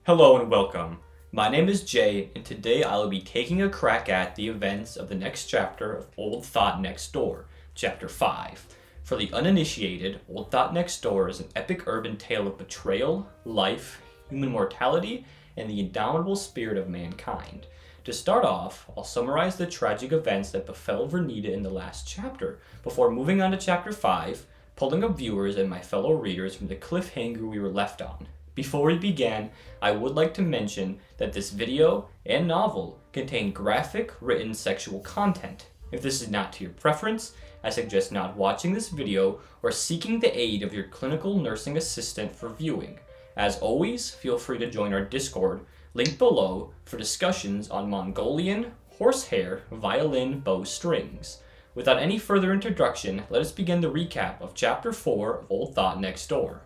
Hello and welcome. My name is Jay, and today I will be taking a crack at the events of the next chapter of Old Thot Next Door, Chapter 5. For the uninitiated, Old Thot Next Door is an epic urban tale of betrayal, life, human mortality, and the indomitable spirit of mankind. To start off, I'll summarize the tragic events that befell Vernita in the last chapter, before moving on to Chapter 5, pulling up viewers and my fellow readers from the cliffhanger we were left on. Before we begin, I would like to mention that this video and novel contain graphic, written sexual content. If this is not to your preference, I suggest not watching this video or seeking the aid of your clinical nursing assistant for viewing. As always, feel free to join our Discord, linked below, for discussions on Mongolian, horsehair, violin, bow strings. Without any further introduction, let us begin the recap of Chapter 4 of Old Thot Next Door.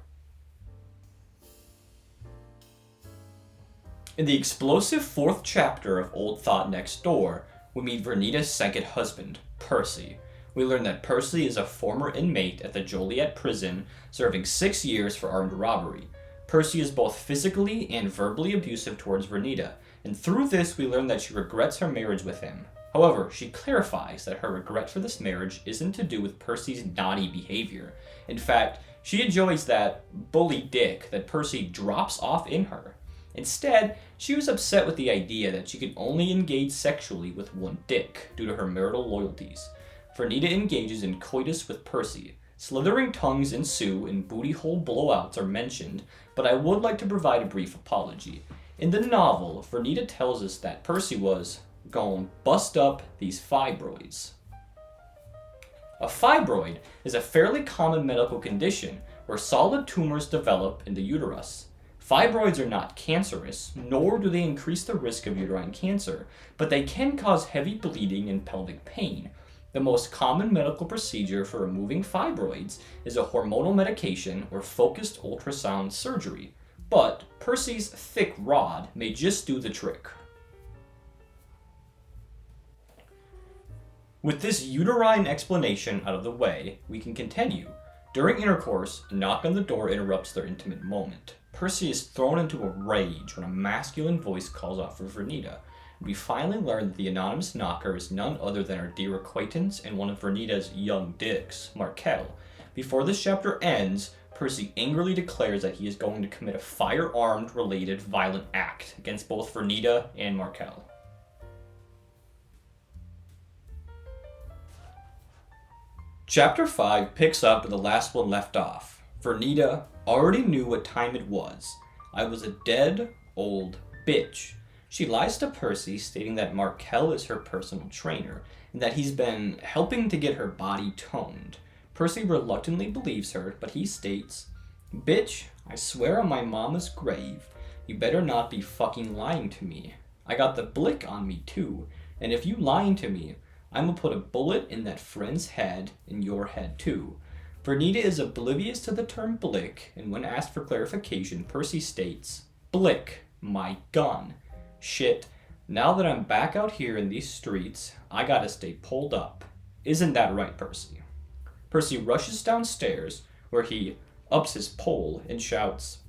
In the explosive fourth chapter of Old Thot Next Door, we meet Vernita's second husband, Percy. We learn that Percy is a former inmate at the Joliet prison, serving 6 years for armed robbery. Percy is both physically and verbally abusive towards Vernita, and through this we learn that she regrets her marriage with him. However, she clarifies that her regret for this marriage isn't to do with Percy's naughty behavior. In fact, she enjoys that bully dick that Percy drops off in her. Instead, she was upset with the idea that she could only engage sexually with one dick due to her marital loyalties. Vernita engages in coitus with Percy. Slithering tongues ensue and booty hole blowouts are mentioned, but I would like to provide a brief apology. In the novel, Vernita tells us that Percy was gon' bust up these fibroids. A fibroid is a fairly common medical condition where solid tumors develop in the uterus. Fibroids are not cancerous, nor do they increase the risk of uterine cancer, but they can cause heavy bleeding and pelvic pain. The most common medical procedure for removing fibroids is a hormonal medication or focused ultrasound surgery, but Percy's thick rod may just do the trick. With this uterine explanation out of the way, we can continue. During intercourse, a knock on the door interrupts their intimate moment. Percy is thrown into a rage when a masculine voice calls out for Vernita. We finally learn that the anonymous knocker is none other than our dear acquaintance and one of Vernita's young dicks, Markel. Before this chapter ends, Percy angrily declares that he is going to commit a firearm-related violent act against both Vernita and Markel. Chapter 5 picks up where the last one left off. Vernita already knew what time it was. I was a dead, old bitch. She lies to Percy, stating that Markel is her personal trainer, and that he's been helping to get her body toned. Percy reluctantly believes her, but he states, "Bitch, I swear on my mama's grave, you better not be fucking lying to me. I got the blick on me too, and if you lying to me, I'ma put a bullet in that friend's head and your head too." Vernita is oblivious to the term blick, and when asked for clarification, Percy states, "Blick, my gun. Shit, now that I'm back out here in these streets, I gotta stay pulled up. Isn't that right, Percy?" Percy rushes downstairs, where he ups his pole and shouts,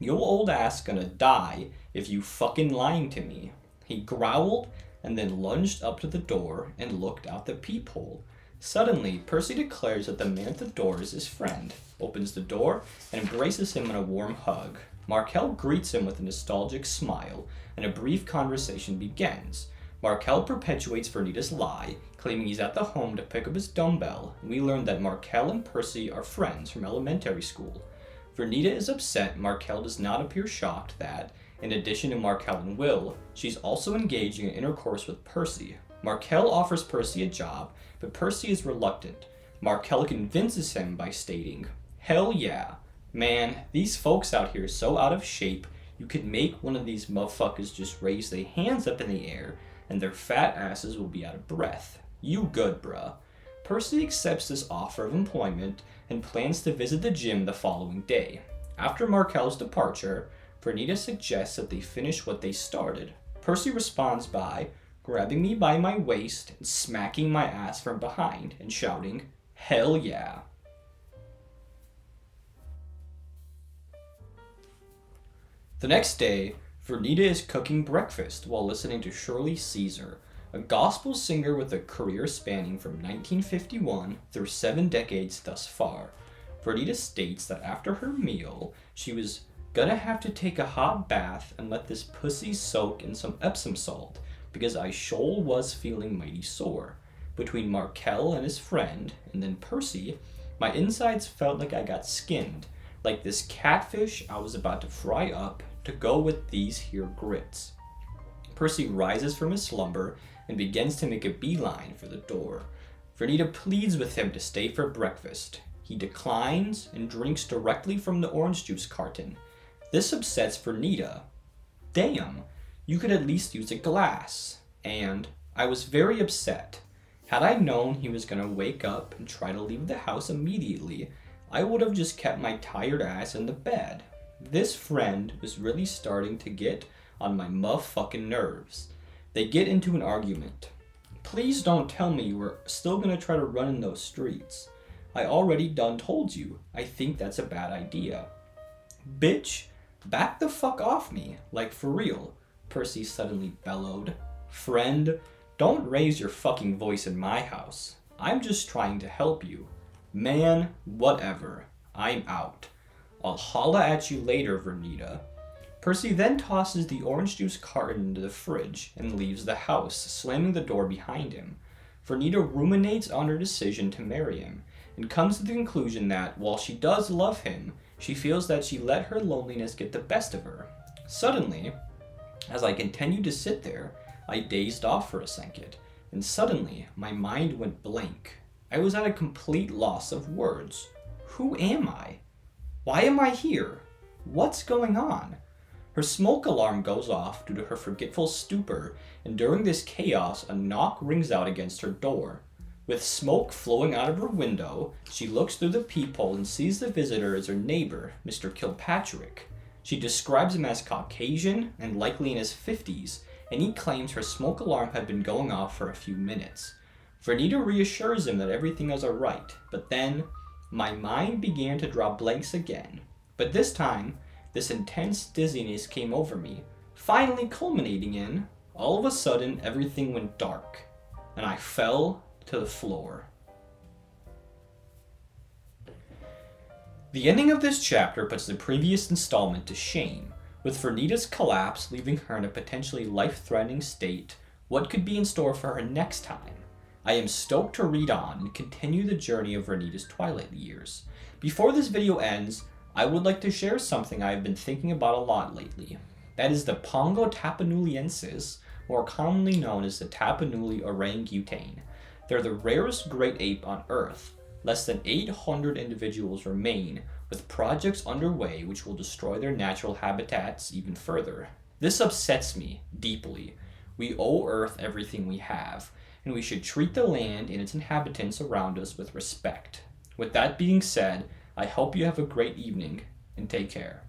"Yo old ass gonna die if you fucking lying to me." He growled and then lunged up to the door and looked out the peephole. Suddenly, Percy declares that the man at the door is his friend, opens the door, and embraces him in a warm hug. Markel greets him with a nostalgic smile, and a brief conversation begins. Markel perpetuates Vernita's lie, claiming he's at the home to pick up his dumbbell, and we learn that Markel and Percy are friends from elementary school. Vernita is upset. Markel does not appear shocked that, in addition to Markel and Will, she's also engaging in intercourse with Percy. Markel offers Percy a job, but Percy is reluctant. Markel convinces him by stating, "Hell yeah. Man, these folks out here so out of shape, you could make one of these motherfuckers just raise their hands up in the air, and their fat asses will be out of breath. You good, bruh." Percy accepts this offer of employment and plans to visit the gym the following day. After Markel's departure, Vernita suggests that they finish what they started. Percy responds by grabbing me by my waist and smacking my ass from behind and shouting, "Hell yeah." The next day, Vernita is cooking breakfast while listening to Shirley Caesar, a gospel singer with a career spanning from 1951 through 7 decades thus far. Vernita states that after her meal, she was gonna have to take a hot bath and let this pussy soak in some Epsom salt, because I shoal was feeling mighty sore. Between Markel and his friend, and then Percy, my insides felt like I got skinned, like this catfish I was about to fry up to go with these here grits. Percy rises from his slumber and begins to make a beeline for the door. Vernita pleads with him to stay for breakfast. He declines and drinks directly from the orange juice carton. This upsets Vernita. Damn, you could at least use a glass. And I was very upset. Had I known he was gonna wake up and try to leave the house immediately, I would have just kept my tired ass in the bed. This friend was really starting to get on my motherfucking nerves. They get into an argument. Please don't tell me you were still gonna try to run in those streets. I already done told you. I think that's a bad idea. Bitch, back the fuck off me, like for real, Percy suddenly bellowed. Friend, don't raise your fucking voice in my house. I'm just trying to help you. Man, whatever. I'm out. I'll holla at you later, Vernita. Percy then tosses the orange juice carton into the fridge and leaves the house, slamming the door behind him. Vernita ruminates on her decision to marry him and comes to the conclusion that, while she does love him, she feels that she let her loneliness get the best of her. Suddenly, as I continued to sit there, I dazed off for a second, and suddenly my mind went blank. I was at a complete loss of words. Who am I? Why am I here? What's going on? Her smoke alarm goes off due to her forgetful stupor, and during this chaos, a knock rings out against her door. With smoke flowing out of her window, she looks through the peephole and sees the visitor as her neighbor, Mr. Kilpatrick. She describes him as Caucasian and likely in his 50s, and he claims her smoke alarm had been going off for a few minutes. Vernita reassures him that everything is alright, but then my mind began to draw blanks again. But this time, this intense dizziness came over me, finally culminating in, all of a sudden, everything went dark, and I fell to the floor. The ending of this chapter puts the previous installment to shame, with Vernita's collapse leaving her in a potentially life-threatening state. What could be in store for her next time? I am stoked to read on and continue the journey of Vernita's twilight years. Before this video ends, I would like to share something I have been thinking about a lot lately. That is the Pongo tapanuliensis, more commonly known as the Tapanuli orangutan. They're the rarest great ape on Earth. Less than 800 individuals remain, with projects underway which will destroy their natural habitats even further. This upsets me deeply. We owe Earth everything we have, and we should treat the land and its inhabitants around us with respect. With that being said, I hope you have a great evening, and take care.